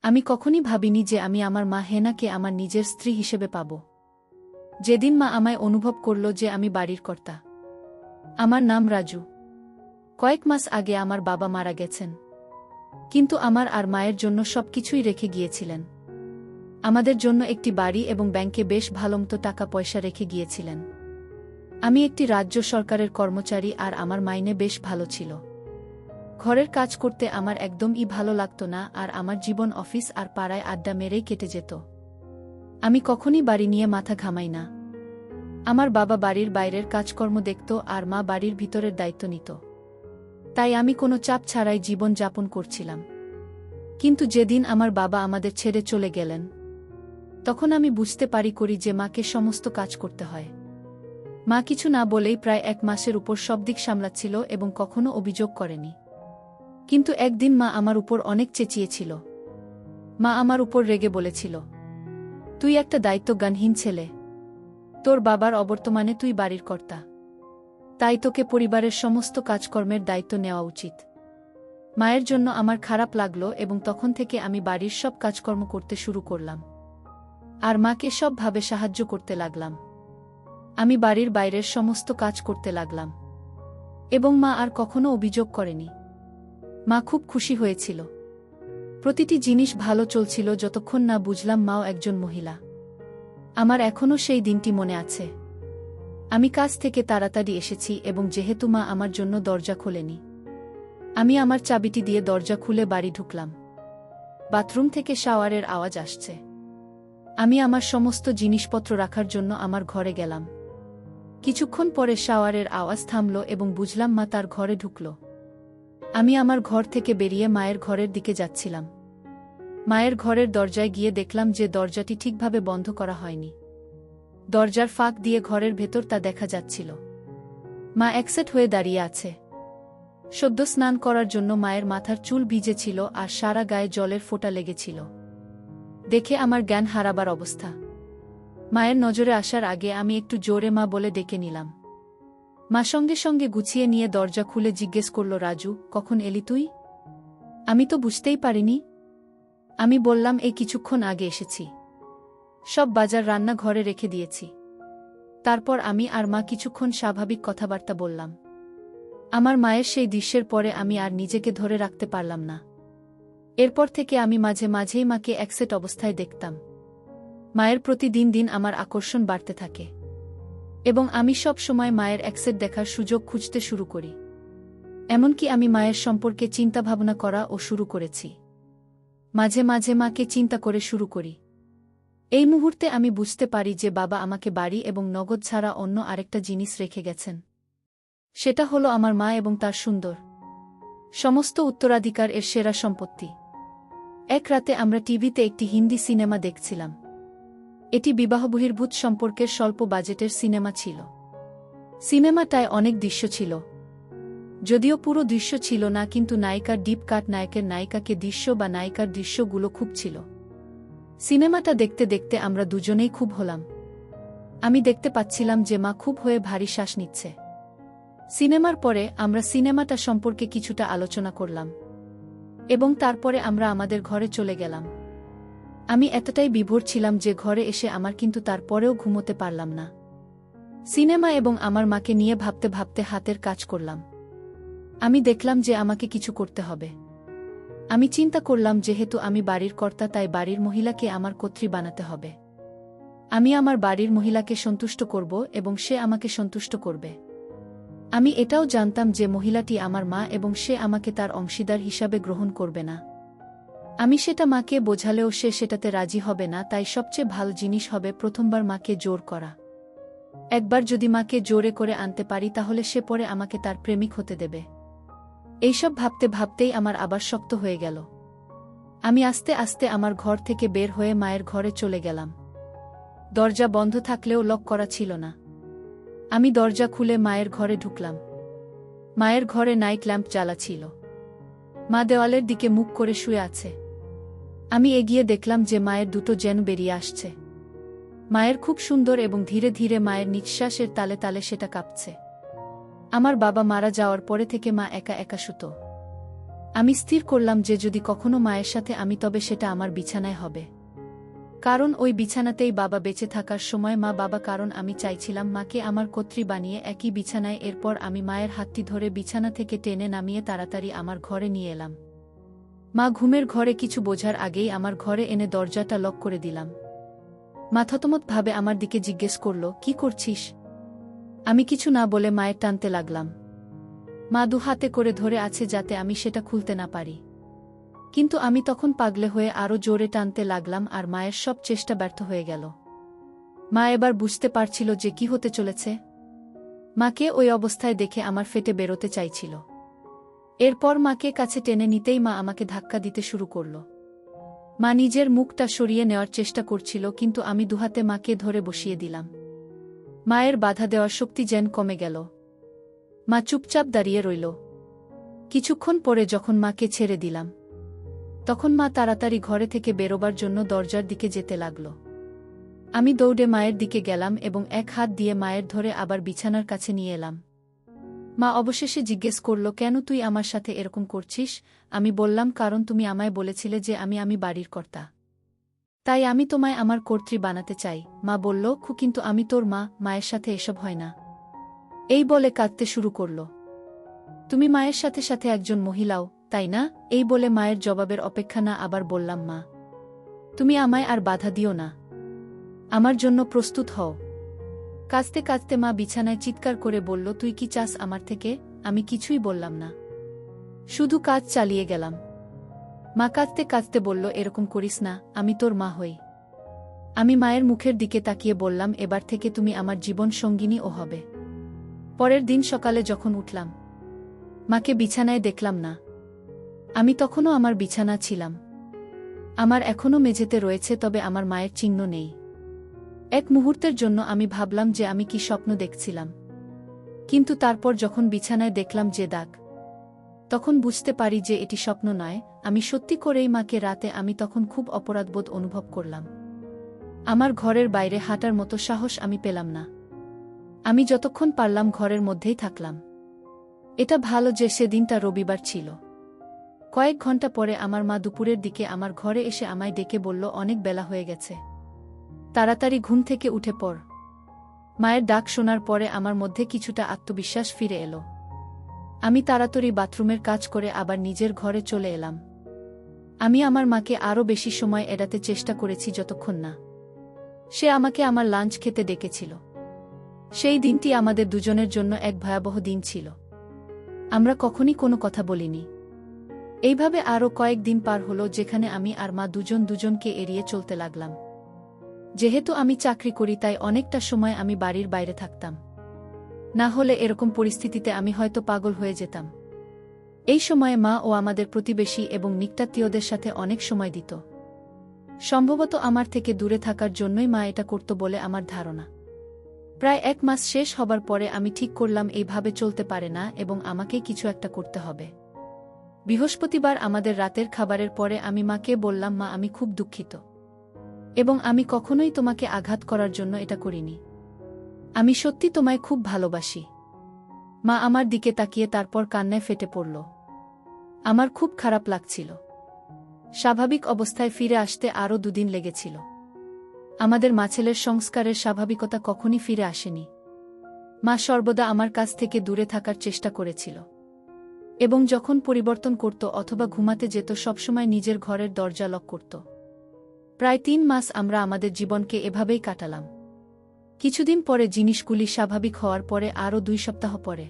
আমি কখনই ভাবিনি যে আমি আমার মা হেনাকে আমার নিজের স্ত্রী হিসেবে পাব। যেদিন মা আমায় অনুভব করল যে আমি বাড়ির কর্তা। আমার নাম রাজু। কয়েক মাস আগে আমার বাবা মারা গেছেন, কিন্তু আমার আর মায়ের জন্য সবকিছুই রেখে গিয়েছিলেন। আমাদের জন্য একটি বাড়ি এবং ব্যাংকে বেশ ভালোমতো টাকা পয়সা রেখে গিয়েছিলেন। আমি একটি রাজ্য সরকারের কর্মচারী আর আমার মাইনে বেশ ভালো ছিল। ঘরের কাজ করতে আমার একদমই ভালো লাগতো না, আর আমার জীবন অফিস আর পাড়ায় আড্ডা মেরেই কেটে যেত। আমি কখনই বাড়ি নিয়ে মাথা ঘামাই না। আমার বাবা বাড়ির বাইরের কাজকর্ম দেখত আর মা বাড়ির ভিতরের দায়িত্ব নিত। তাই আমি কোনো চাপ ছাড়াই জীবন যাপন করছিলাম। কিন্তু যেদিন আমার বাবা আমাদের ছেড়ে চলে গেলেন, তখন আমি বুঝতে পারি যে মাকে সমস্ত কাজ করতে হয়। মা কিছু না বলেই প্রায় 1 মাসের উপর সব দিক সামলাচ্ছিল এবং কখনো অভিযোগ করেনি। কিন্তু একদিন মা আমার উপর অনেক চেঁচিয়েছিল। মা আমার উপর রেগে বলেছিল, তুই একটা দায়িত্বজ্ঞানহীন ছেলে। তোর বাবার অবর্তমানে তুই বাড়ির কর্তা, তাই তোকে পরিবারের সমস্ত কাজকর্মের দায়িত্ব নেওয়া উচিত। মায়ের জন্য আমার খারাপ লাগলো এবং তখন থেকে আমি বাড়ির সব কাজকর্ম করতে শুরু করলাম আর মাকে সবভাবে সাহায্য করতে লাগলাম। আমি বাড়ির বাইরের সমস্ত কাজ করতে লাগলাম এবং মা আর কখনো অভিযোগ করেনি। মা খুব খুশি হয়েছিল। প্রতিটি জিনিস ভালো চলছিল যতক্ষণ না বুঝলাম মাও একজন মহিলা। আমার এখনও সেই দিনটি মনে আছে। আমি কাজ থেকে তাড়াতাড়ি এসেছি এবং যেহেতু মা আমার জন্য দরজা খোলেনি, আমি আমার চাবিটি দিয়ে দরজা খুলে বাড়ি ঢুকলাম। বাথরুম থেকে শাওয়ারের আওয়াজ আসছে। আমি আমার সমস্ত জিনিসপত্র রাখার জন্য আমার ঘরে গেলাম। কিছুক্ষণ পরে শাওয়ারের আওয়াজ থামল এবং বুঝলাম মা তার ঘরে ঢুকল। আমি আমার ঘর থেকে বেরিয়ে মায়ের ঘরের দিকে যাচ্ছিলাম। মায়ের ঘরের দরজায় গিয়ে দেখলাম যে দরজাটি ঠিকভাবে বন্ধ করা হয়নি। দরজার ফাঁক দিয়ে ঘরের ভেতর তা দেখা যাচ্ছিল। মা একসেট হয়ে দাঁড়িয়ে আছে। সদ্য স্নান করার জন্য মায়ের মাথার চুল ভিজেছিল আর সারা গায়ে জলের ফোঁটা লেগেছিল। দেখে আমার জ্ঞান হারাবার অবস্থা। মায়ের নজরে আসার আগে আমি একটু জোরে মা বলে ডেকে নিলাম। মা সঙ্গে সঙ্গে গুছিয়ে নিয়ে দরজা খুলে জিজ্ঞেস করল, রাজু, কখন এলি তুই? আমি তো বুঝতেই পারিনি। আমি বললাম, এই কিছুক্ষণ আগে এসেছি। সব বাজার রান্না ঘরে রেখে দিয়েছি। তারপর আমি আর মা কিছুক্ষণ স্বাভাবিক কথাবার্তা বললাম। আমার মায়ের সেই দৃশ্যের পরে আমি আর নিজেকে ধরে রাখতে পারলাম না। এরপর থেকে আমি মাঝে মাঝেই মাকে একসেট অবস্থায় দেখতাম। মায়ের প্রতি দিন দিন আমার আকর্ষণ বাড়তে থাকে এবং আমি সব সময় মায়ের একসেট দেখার সুযোগ খুঁজতে শুরু করি। এমনকি আমি মায়ের সম্পর্কে চিন্তাভাবনা করা ও শুরু করেছি। মাঝে মাঝে মাকে চিন্তা করে শুরু করি। এই মুহূর্তে আমি বুঝতে পারি যে বাবা আমাকে বাড়ি এবং নগদ ছাড়া অন্য আরেকটা জিনিস রেখে গেছেন। সেটা হলো আমার মা এবং তার সুন্দর সমস্ত উত্তরাধিকার এর সেরা সম্পত্তি। এক রাতে আমরা টিভিতে একটি হিন্দি সিনেমা দেখছিলাম। এটি বিবাহবহির্ভূত সম্পর্কের স্বল্প বাজেটের সিনেমা ছিল। সিনেমাটায় অনেক দৃশ্য ছিল, যদিও পুরো দৃশ্য ছিল না, কিন্তু নায়িকার ডিপ কাট, নায়কের নায়িকাকে দৃশ্য বা নায়িকার দৃশ্যগুলো খুব ছিল। সিনেমাটা দেখতে দেখতে আমরা দুজনেই খুব হলাম। আমি দেখতে পাচ্ছিলাম যে মা খুব হয়ে ভারী শ্বাস নিচ্ছে। সিনেমার পরে আমরা সিনেমাটা সম্পর্কে কিছুটা আলোচনা করলাম এবং তারপরে আমরা আমাদের ঘরে চলে গেলাম। আমি এতটাই বিভোর ছিলাম যে ঘরে এসে আমার কিন্তু তারপরেও ঘুমোতে পারলাম না। সিনেমা এবং আমার মাকে নিয়ে ভাবতে ভাবতে হাতের কাজ করলাম। আমি দেখলাম যে আমাকে কিছু করতে হবে। আমি চিন্তা করলাম, যেহেতু আমি বাড়ির কর্তা, তাই বাড়ির মহিলাকে আমার কর্ত্রী বানাতে হবে। আমি আমার বাড়ির মহিলাকে সন্তুষ্ট করব এবং সে আমাকে সন্তুষ্ট করবে। আমি এটাও জানতাম যে মহিলাটি আমার মা এবং সে আমাকে তার অংশীদার হিসাবে গ্রহণ করবে না। আমি সেটা মাকে বোঝালেও সে সেটাতে রাজি হবে না, তাই সবচেয়ে ভালো জিনিস হবে প্রথমবার মাকে জোর করা। একবার যদি মাকে জোরে করে আনতে পারি তাহলে সে পরে আমাকে তার প্রেমিক হতে দেবে। এইসব ভাবতে ভাবতেই আমার আবার শক্ত হয়ে গেল। আমি আস্তে আস্তে আমার ঘর থেকে বের হয়ে মায়ের ঘরে চলে গেলাম। দরজা বন্ধ থাকলেও লক করা ছিল না। আমি দরজা খুলে মায়ের ঘরে ঢুকলাম। মায়ের ঘরে নাইট ল্যাম্প জ্বালা ছিল। মা দেওয়ালের দিকে মুখ করে শুয়ে আছে। আমি এগিয়ে দেখলাম যে মায়ের দুটো জেন বেরিয়ে আসছে। মায়ের খুব সুন্দর এবং ধীরে ধীরে মায়ের নিঃশ্বাসের তালে তালে সেটা কাঁপছে। আমার বাবা মারা যাওয়ার পরে থেকে মা একা একা শুতো। আমি স্থির করলাম যে যদি কখনো মায়ের সাথে আমি তবে সেটা আমার বিছানায় হবে। কারণ ওই বিছানাতেই বাবা বেঁচে থাকার সময় মা বাবা, কারণ আমি চাইছিলাম মাকে আমার কর্ত্রী বানিয়ে একই বিছানায়। এরপর আমি মায়ের হাতটি ধরে বিছানা থেকে টেনে নামিয়ে তাড়াতাড়ি আমার ঘরে নিয়ে এলাম। মা ঘুমের ঘরে কিছু বোঝার আগেই আমার ঘরে এনে দরজাটা লক করে দিলাম। মা থতমতভাবে আমার দিকে জিজ্ঞেস করল, কি করছিস? আমি কিছু না বলে মায়ের টানতে লাগলাম। মা দু হাতে করে ধরে আছে যাতে আমি সেটা খুলতে না পারি। কিন্তু আমি তখন পাগলে হয়ে আরও জোরে টানতে লাগলাম আর মায়ের সব চেষ্টা ব্যর্থ হয়ে গেল। মা এবার বুঝতে পারছিল যে কি হতে চলেছে। মাকে ওই অবস্থায় দেখে আমার ফেটে বেরোতে চাইছিল। এরপর মাকে কাছে টেনে নিতেই মা আমাকে ধাক্কা দিতে শুরু করল। মা নিজের মুখটা সরিয়ে নেওয়ার চেষ্টা করছিল, কিন্তু আমি দুহাতে মাকে ধরে বসিয়ে দিলাম। মায়ের বাধা দেওয়ার শক্তি যেন কমে গেল। মা চুপচাপ দাঁড়িয়ে রইল। কিছুক্ষণ পরে যখন মাকে ছেড়ে দিলাম, তখন মা তাড়াতাড়ি ঘরে থেকে বেরোবার জন্য দরজার দিকে যেতে লাগল। আমি দৌড়ে মায়ের দিকে গেলাম এবং এক হাত দিয়ে মায়ের ধরে আবার বিছানার কাছে নিয়ে এলাম। মা অবশেষে জিজ্ঞেস করল, কেন তুই আমার সাথে এরকম করছিস? আমি বললাম, কারণ তুমি আমায় বলেছিলে যে আমি বাড়ির কর্তা, তাই আমি তোমায় আমার কর্ত্রী বানাতে চাই। মা বলল, কিন্তু আমি তোর মা, মায়ের সাথে এসব হয় না। এই বলে কাঁদতে শুরু করল। তুমি মায়ের সাথে সাথে একজন মহিলাও, তাই না? এই বলে মায়ের জবাবের অপেক্ষা না আবার বললাম, মা তুমি আমায় আর বাধা দিও না, আমার জন্য প্রস্তুত হও। কাঁদতে কাঁদতে মা বিছানায় চিৎকার করে বলল, তুই কি চাস আমার থেকে? আমি কিছুই বললাম না, শুধু কাজ চালিয়ে গেলাম। মা কাঁদতে কাঁদতে বলল, এরকম করিস না, আমি তোর মা হই। আমি মায়ের মুখের দিকে তাকিয়ে বললাম, এবার থেকে তুমি আমার জীবন সঙ্গিনী ও হবে। পরের দিন সকালে যখন উঠলাম, মাকে বিছানায় দেখলাম না। আমি তখনও আমার বিছানা ছিলাম। আমার এখনও মেঝেতে রয়েছে, তবে আমার মায়ের চিহ্ন নেই। এক মুহূর্তের জন্য আমি ভাবলাম যে আমি কি স্বপ্ন দেখছিলাম, কিন্তু তারপর যখন বিছানায় দেখলাম যে দাগ, তখন বুঝতে পারি যে এটি স্বপ্ন নয়, আমি সত্যি করেই মাকে। রাতে আমি তখন খুব অপরাধবোধ অনুভব করলাম। আমার ঘরের বাইরে হাঁটার মতো সাহস আমি পেলাম না। আমি যতক্ষণ পারলাম ঘরের মধ্যেই থাকলাম। এটা ভালো যে সেদিনটা রবিবার ছিল। কয়েক ঘন্টা পরে আমার মা দুপুরের দিকে আমার ঘরে এসে আমায় ডেকে বলল, অনেক বেলা হয়ে গেছে, তাড়াতাড়ি ঘুম থেকে উঠে পড়। মায়ের ডাক শোনার পরে আমার মধ্যে কিছুটা আত্মবিশ্বাস ফিরে এলো। আমি তাড়াতাড়ি বাথরুমের কাজ করে আবার নিজের ঘরে চলে এলাম। আমি আমার মাকে আরও বেশি সময় এড়াতে চেষ্টা করেছি যতক্ষণ না সে আমাকে আমার লাঞ্চ খেতে ডেকেছিল। সেই দিনটি আমাদের দুজনের জন্য এক ভয়াবহ দিন ছিল। আমরা কখনই কোনো কথা বলিনি। এইভাবে আরও কয়েকদিন পার হলো, যেখানে আমি আর মা দুজন দুজনকে এড়িয়ে চলতে লাগলাম। যেহেতু আমি চাকরি করি, তাই অনেকটা সময় আমি বাড়ির বাইরে থাকতাম। না হলে এরকম পরিস্থিতিতে আমি হয়তো পাগল হয়ে যেতাম। এই সময়ে মা ও আমাদের প্রতিবেশী এবং নিকটাত্মীয়দের সাথে অনেক সময় দিত। সম্ভবত আমার থেকে দূরে থাকার জন্যই মা এটা করত বলে আমার ধারণা। প্রায় 1 মাস শেষ হবার পরে আমি ঠিক করলাম এইভাবে চলতে পারে না এবং আমাকে কিছু একটা করতে হবে। বৃহস্পতিবার আমাদের রাতের খাবারের পরে আমি মাকে বললাম, মা আমি খুব দুঃখিত এবং আমি কখনোই তোমাকে আঘাত করার জন্য এটা করিনি। আমি সত্যি তোমায় খুব ভালোবাসি। মা আমার দিকে তাকিয়ে তারপর কান্নায় ফেটে পড়ল। আমার খুব খারাপ লাগছিল। স্বাভাবিক অবস্থায় ফিরে আসতে আরও 2 দিন লেগেছিল। আমাদের মাছেলের সংস্কারের স্বাভাবিকতা কখনই ফিরে আসেনি। মা সর্বদা আমার কাছ থেকে দূরে থাকার চেষ্টা করেছিল এবং যখন পরিবর্তন করত অথবা ঘুমাতে যেত সবসময় নিজের ঘরের দরজা লক করত। প্রায় 3 মাস আমরা আমাদের জীবনকে এভাবেই কাটালাম। কিছুদিন পরে জিনিসগুলি স্বাভাবিক হওয়ার পরে আরও 2 সপ্তাহ পরে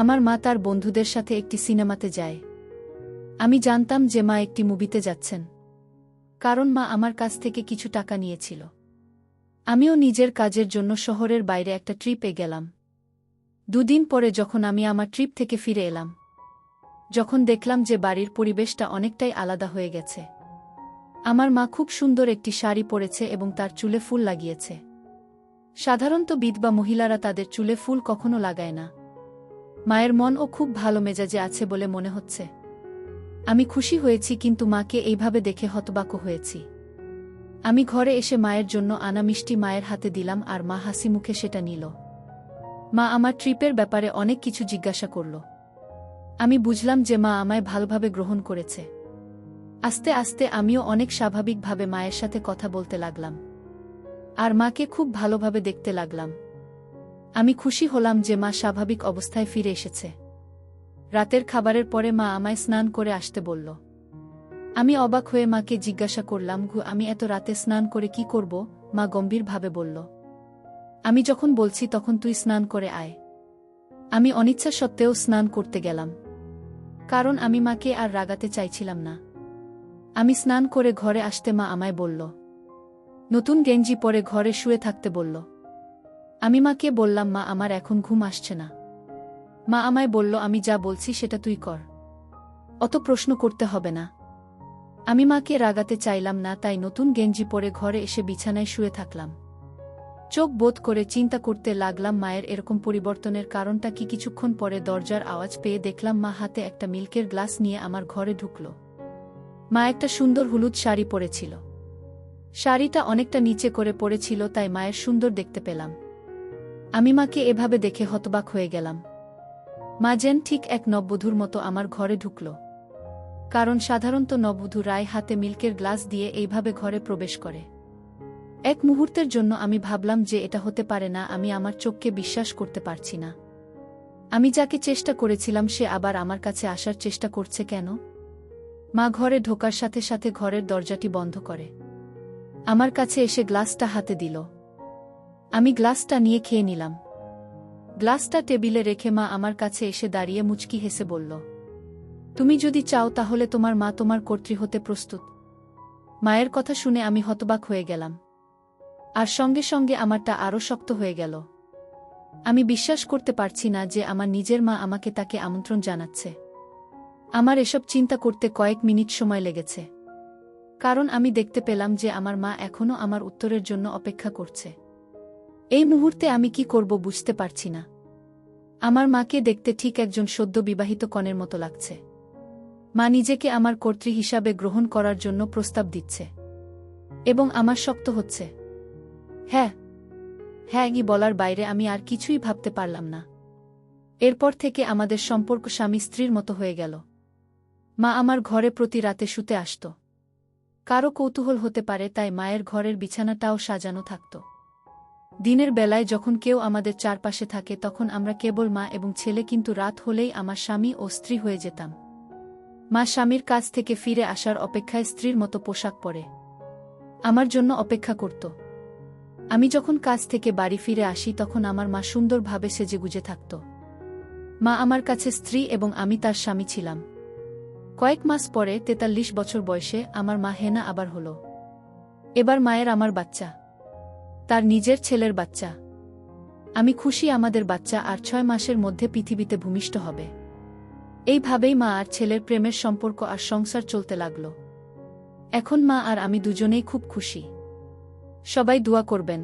আমার মা তার বন্ধুদের সাথে একটি সিনেমাতে যায়। আমি জানতাম যে মা একটি মুভিতে যাচ্ছেন, কারণ মা আমার কাছ থেকে কিছু টাকা নিয়েছিল। আমিও নিজের কাজের জন্য শহরের বাইরে একটা ট্রিপে গেলাম। 2 দিন পরে যখন আমি আমার ট্রিপ থেকে ফিরে এলাম, যখন দেখলাম যে বাড়ির পরিবেশটা অনেকটাই আলাদা হয়ে গেছে। আমার মা খুব সুন্দর একটি শাড়ি পরেছে এবং তার চুলে ফুল লাগিয়েছে। সাধারণত বিধবা মহিলারা তাদের চুলে ফুল কখনো লাগায় না। মায়ের মনও খুব ভালো মেজাজে আছে বলে মনে হচ্ছে। আমি খুশি হয়েছি, কিন্তু মাকে এইভাবে দেখে হতবাক হয়েছি। আমি ঘরে এসে মায়ের জন্য আনা মিষ্টি মায়ের হাতে দিলাম আর মা হাসি মুখে সেটা নিল। মা আমার ট্রিপের ব্যাপারে অনেক কিছু জিজ্ঞাসা করল। আমি বুঝলাম যে মা আমায় ভালোভাবে গ্রহণ করেছে। আস্তে আস্তে আমিও অনেক স্বাভাবিকভাবে মায়ের সাথে কথা বলতে লাগলাম। আর মাকে খুব ভালোভাবে দেখতে লাগলাম। আমি খুশি হলাম যে মা স্বাভাবিক অবস্থায় ফিরে এসেছে। রাতের খাবারের পরে মা আমায় স্নান করে আসতে বলল। আমি অবাক হয়ে মাকে জিজ্ঞাসা করলাম, আমি এত রাতে স্নান করে কি করব? মা গম্ভীরভাবে বলল, আমি যখন বলছি তখন তুই স্নান করে আয়। আমি অনিচ্ছা সত্ত্বেও স্নান করতে গেলাম, কারণ আমি মাকে আর রাগাতে চাইছিলাম না। আমি স্নান করে ঘরে আসতে মা আমায় বলল, নতুন গেঞ্জি পরে ঘরে শুয়ে থাকতে বলল। আমি মাকে বললাম, মা আমার এখন ঘুম আসছে না। মা আমায় বলল, আমি যা বলছি সেটা তুই কর, অত প্রশ্ন করতে হবে না। আমি মাকে রাগাতে চাইলাম না, তাই নতুন গেঞ্জি পরে ঘরে এসে বিছানায় শুয়ে থাকলাম। চোখ বোধ করে চিন্তা করতে লাগলাম মায়ের এরকম পরিবর্তনের কারণটা কি। কিছুক্ষণ পরে দরজার আওয়াজ পেয়ে দেখলাম মা হাতে একটা মিল্কের গ্লাস নিয়ে আমার ঘরে ঢুকল। মা একটা সুন্দর হলুদ শাড়ি পরেছিল। শাড়িটা অনেকটা নিচে করে পরেছিল, তাই মায়ের সুন্দর দেখতে পেলাম। আমি মাকে এভাবে দেখে হতবাক হয়ে গেলাম। মা যেন ঠিক এক নববধূর মতো আমার ঘরে ঢুকল, কারণ সাধারণত নববধূ রায় হাতে মিল্কের গ্লাস দিয়ে এইভাবে ঘরে প্রবেশ করে। এক মুহূর্তের জন্য আমি ভাবলাম যে এটা হতে পারে না। আমি আমার চোখকে বিশ্বাস করতে পারছি না। আমি যাকে চেষ্টা করেছিলাম সে আবার আমার কাছে আসার চেষ্টা করছে কেন? মা ঘরে ঢোকার সাথে সাথে ঘরের দরজাটি বন্ধ করে আমার কাছে এসে গ্লাসটা হাতে দিল। আমি গ্লাসটা নিয়ে খেয়ে নিলাম। গ্লাসটা টেবিলে রেখে মা আমার কাছে এসে দাঁড়িয়ে মুচকি হেসে বলল, তুমি যদি চাও তাহলে তোমার মা তোমার কর্ত্রী হতে প্রস্তুত। মায়ের কথা শুনে আমি হতবাক হয়ে গেলাম, আর সঙ্গে সঙ্গে আমারটা আরও শক্ত হয়ে গেল। আমি বিশ্বাস করতে পারছি না যে আমার নিজের মা আমাকে তাকে আমন্ত্রণ জানাচ্ছে। আমার এসব চিন্তা করতে কয়েক মিনিট সময় লেগেছে, কারণ আমি দেখতে পেলাম যে আমার মা এখনও আমার উত্তরের জন্য অপেক্ষা করছে। এই মুহূর্তে আমি কি করব বুঝতে পারছি না। আমার মাকে দেখতে ঠিক একজন সদ্য বিবাহিত কনের মতো লাগছে। মা নিজেকে আমার কর্ত্রী হিসাবে গ্রহণ করার জন্য প্রস্তাব দিচ্ছে, এবং আমার শক্ত হচ্ছে। হ্যাঁ হ্যাঁ বলার বাইরে আমি আর কিছুই ভাবতে পারলাম না। এরপর থেকে আমাদের সম্পর্ক স্বামী স্ত্রীর মতো হয়ে গেল। মা আমার ঘরে প্রতি রাতে শুতে আসত। কারো কৌতূহল হতে পারে তাই মায়ের ঘরের বিছানাটাও সাজানো থাকত। দিনের বেলায় যখন কেউ আমাদের চারপাশে থাকে তখন আমরা কেবল মা এবং ছেলে, কিন্তু রাত হলেই আমার স্বামী ও স্ত্রী হয়ে যেতাম। মা স্বামীর কাছ থেকে ফিরে আসার অপেক্ষায় স্ত্রীর মতো পোশাক পরে আমার জন্য অপেক্ষা করত। আমি যখন কাজ থেকে বাড়ি ফিরে আসি তখন আমার মা সুন্দরভাবে সেজেগুজে থাকত। মা আমার কাছে স্ত্রী এবং আমি তার স্বামী ছিলাম। কয়েক মাস পরে ৪৩ বছর বয়সে আমার মা হেনা আবার হল। এবার মায়ের আমার বাচ্চা, তার নিজের ছেলের বাচ্চা। আমি খুশি আমাদের বাচ্চা আর ৬ মাসের মধ্যে পৃথিবীতে ভূমিষ্ঠ হবে। এইভাবেই মা আর ছেলের প্রেমের সম্পর্ক আর সংসার চলতে লাগল। এখন মা আর আমি দুজনেই খুব খুশি। সবাই দোয়া করবেন।